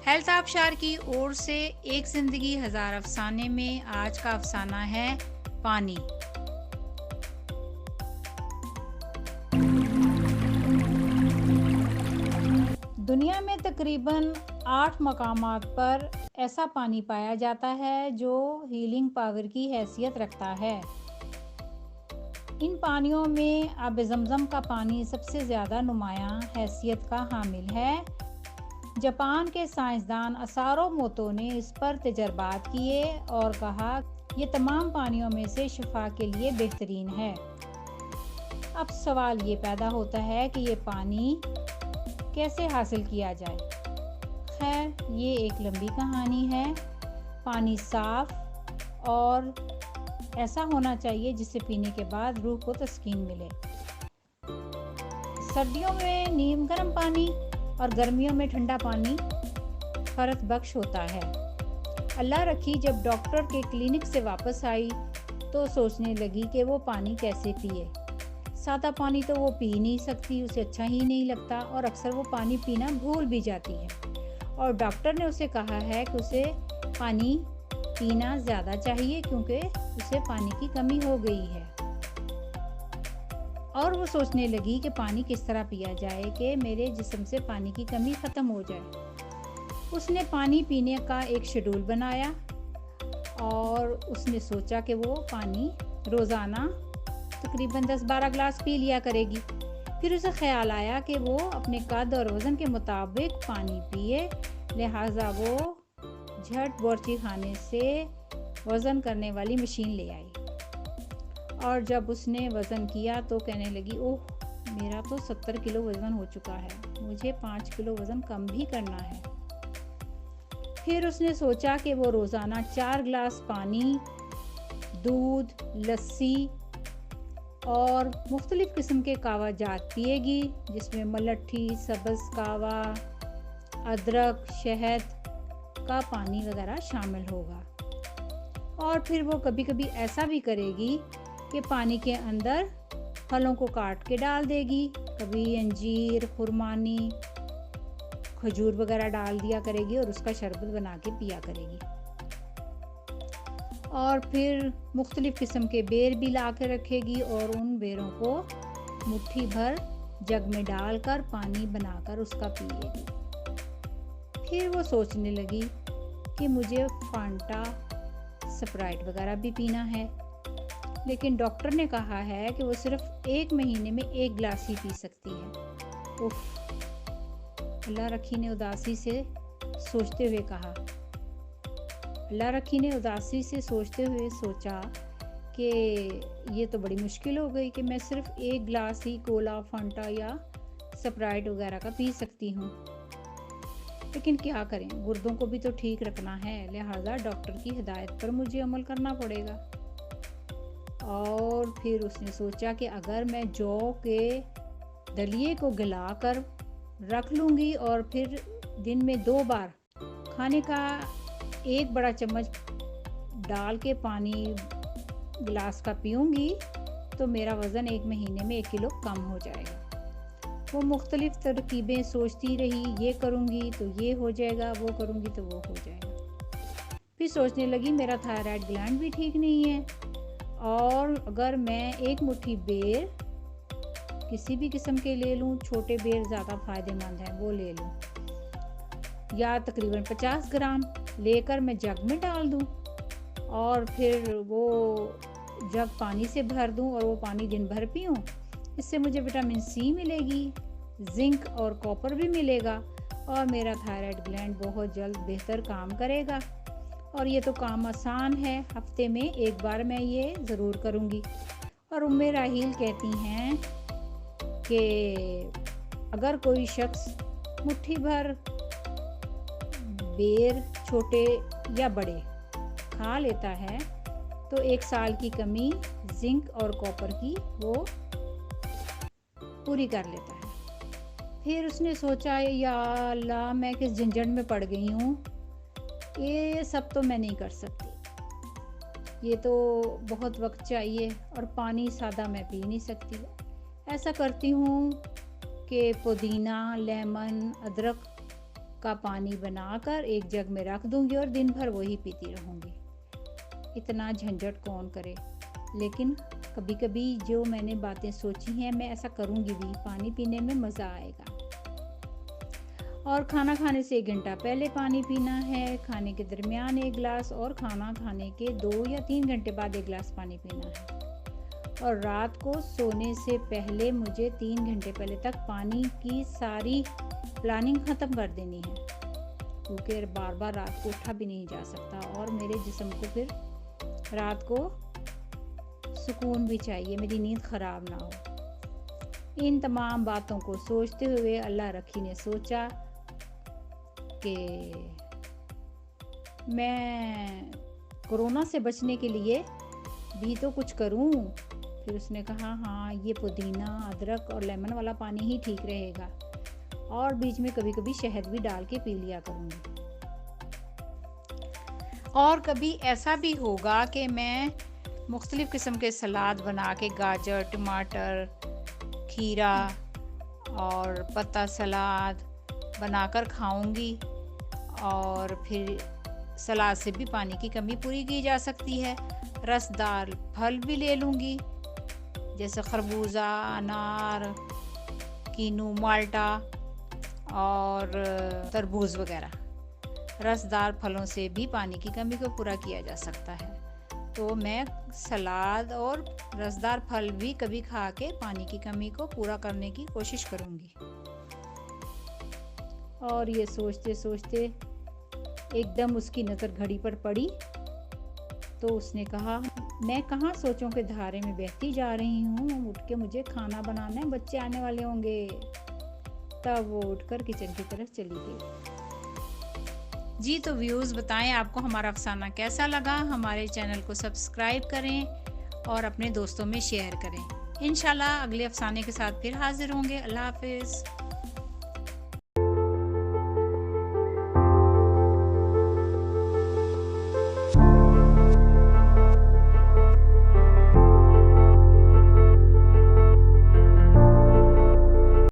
Health आबशार की ओर से एक जिंदगी हजार अफसाने में आज का अफसाना है पानी। दुनिया में तकरीबन 8 मकामात पर ऐसा पानी पाया जाता है जो हीलिंग पावर की हैसियत रखता है। इन पानियों में आब ज़मज़म का पानी सबसे ज़्यादा नुमायां हैसियत का हामिल है। जापान के साइंसदान असारो मोतो ने इस पर तजर्बात किए और कहा ये तमाम पानियों में से शिफा के लिए बेहतरीन है। अब सवाल ये पैदा होता है कि ये पानी कैसे हासिल किया जाए। खैर, ये एक लंबी कहानी है। पानी साफ और ऐसा होना चाहिए जिसे पीने के बाद रूह को तस्कीन मिले। सर्दियों में नीम गर्म पानी और गर्मियों में ठंडा पानी फर्क बख्श होता है। अल्लाह रखी, जब डॉक्टर के क्लिनिक से वापस आई तो सोचने लगी कि वो पानी कैसे पिए। सादा पानी तो वो पी नहीं सकती, उसे अच्छा ही नहीं लगता और अक्सर वो पानी पीना भूल भी जाती है। और डॉक्टर ने उसे कहा है कि उसे पानी पीना ज़्यादा चाहिए क्योंकि उसे पानी की कमी हो गई है। और वो सोचने लगी कि पानी किस तरह पिया जाए कि मेरे जिस्म से पानी की कमी ख़त्म हो जाए। उसने पानी पीने का एक शेड्यूल बनाया और उसने सोचा कि वो पानी रोज़ाना तकरीबन 10-12 गिलास पी लिया करेगी। फिर उसे ख्याल आया कि वो अपने कद और वज़न के मुताबिक पानी पिए, लिहाजा वो झट बावर्ची खाने से वज़न करने वाली मशीन ले आई। और जब उसने वज़न किया तो कहने लगी, ओह, मेरा तो 70 किलो वज़न हो चुका है, मुझे 5 किलो वज़न कम भी करना है। फिर उसने सोचा कि वो रोज़ाना 4 गिलास पानी, दूध, लस्सी और मुख्तलिफ़ किस्म के कावा जात पिएगी, जिसमें मलट्ठी, सब्ज़ कावा, अदरक, शहद का पानी वगैरह शामिल होगा। और फिर वो कभी कभी ऐसा भी करेगी कि पानी के अंदर फलों को काट के डाल देगी, कभी अंजीर, खुरमानी, खजूर वगैरह डाल दिया करेगी और उसका शरबत बना के पिया करेगी। और फिर मुख्तलिफ़ किस्म के बेर भी ला के रखेगी और उन बेरों को मुट्ठी भर जग में डालकर पानी बनाकर उसका पिएगी। फिर वो सोचने लगी कि मुझे फांटा, स्प्राइट वगैरह भी पीना है, लेकिन डॉक्टर ने कहा है कि वो सिर्फ 1 महीने में 1 गिलास ही पी सकती है। उफ, अल्लाह रखी ने उदासी से सोचते हुए कहा। अल्लाह रखी ने उदासी से सोचते हुए सोचा कि ये तो बड़ी मुश्किल हो गई कि मैं सिर्फ 1 गिलास ही कोला, फांटा या स्प्राइट वगैरह का पी सकती हूँ। लेकिन क्या करें, गुर्दों को भी तो ठीक रखना है, लिहाजा डॉक्टर की हिदायत पर मुझे अमल करना पड़ेगा। और फिर उसने सोचा कि अगर मैं जौ के दलिए को गलाकर रख लूँगी और फिर दिन में 2 बार खाने का 1 बड़ा चम्मच डाल के पानी गिलास का पीऊँगी तो मेरा वज़न 1 महीने में 1 किलो कम हो जाएगा। वो मुख्तलिफ़ तरकीबें सोचती रही, ये करूँगी तो ये हो जाएगा, वो करूँगी तो वो हो जाएगा। फिर सोचने लगी मेरा थायराइड ग्लैंड भी ठीक नहीं है, और अगर मैं 1 मुट्ठी बेर किसी भी किस्म के ले लूँ, छोटे बेर ज़्यादा फ़ायदेमंद हैं, वो ले लूँ, या तकरीबन 50 ग्राम लेकर मैं जग में डाल दूँ और फिर वो जग पानी से भर दूँ और वो पानी दिन भर पीऊँ। इससे मुझे विटामिन सी मिलेगी, जिंक और कॉपर भी मिलेगा और मेरा थायराइड ग्लैंड बहुत जल्द बेहतर काम करेगा। और ये तो काम आसान है, हफ्ते में 1 बार मैं ये ज़रूर करूँगी। और उम्मे राहील कहती हैं कि अगर कोई शख्स मुट्ठी भर बेर, छोटे या बड़े, खा लेता है तो 1 साल की कमी जिंक और कॉपर की वो पूरी कर लेता है। फिर उसने सोचा, या अल्लाह, मैं किस झंझट में पड़ गई हूँ, ये सब तो मैं नहीं कर सकती, ये तो बहुत वक्त चाहिए और पानी सादा मैं पी नहीं सकती। ऐसा करती हूँ कि पुदीना, लेमन, अदरक का पानी बनाकर एक जग में रख दूंगी और दिन भर वही पीती रहूंगी। इतना झंझट कौन करे। लेकिन कभी कभी जो मैंने बातें सोची हैं मैं ऐसा करूंगी भी। पानी पीने में मज़ा आएगा। और खाना खाने से 1 घंटा पहले पानी पीना है, खाने के दरमियान 1 गिलास और खाना खाने के 2 या 3 घंटे बाद 1 गिलास पानी पीना है। और रात को सोने से पहले मुझे 3 घंटे पहले तक पानी की सारी प्लानिंग ख़त्म कर देनी है, क्योंकि बार बार रात को उठा भी नहीं जा सकता और मेरे जिस्म को फिर रात को सुकून भी चाहिए, मेरी नींद ख़राब ना हो। इन तमाम बातों को सोचते हुए अल्लाह रखी ने सोचा कि मैं कोरोना से बचने के लिए भी तो कुछ करूं। फिर उसने कहा हाँ, ये पुदीना, अदरक और लेमन वाला पानी ही ठीक रहेगा, और बीच में कभी कभी शहद भी डाल के पी लिया करूँगी। और कभी ऐसा भी होगा कि मैं मुख्तलिफ़ किस्म के सलाद बना के गाजर, टमाटर, खीरा और पत्ता सलाद बनाकर खाऊंगी। और फिर सलाद से भी पानी की कमी पूरी की जा सकती है। रसदार फल भी ले लूँगी, जैसे खरबूजा, अनार, कीनू, माल्टा और तरबूज वगैरह। रसदार फलों से भी पानी की कमी को पूरा किया जा सकता है। तो मैं सलाद और रसदार फल भी कभी खा के पानी की कमी को पूरा करने की कोशिश करूँगी। और ये सोचते सोचते एकदम उसकी नज़र घड़ी पर पड़ी, तो उसने कहा मैं कहाँ सोचों के धारे में बहती जा रही हूँ, उठ के मुझे खाना बनाना है, बच्चे आने वाले होंगे। तब वो उठकर किचन की तरफ चली गई। जी तो व्यूज़ बताएं आपको हमारा अफसाना कैसा लगा। हमारे चैनल को सब्सक्राइब करें और अपने दोस्तों में शेयर करें। इंशाल्लाह अगले अफसाने के साथ फिर हाजिर होंगे। अल्लाह हाफिज़।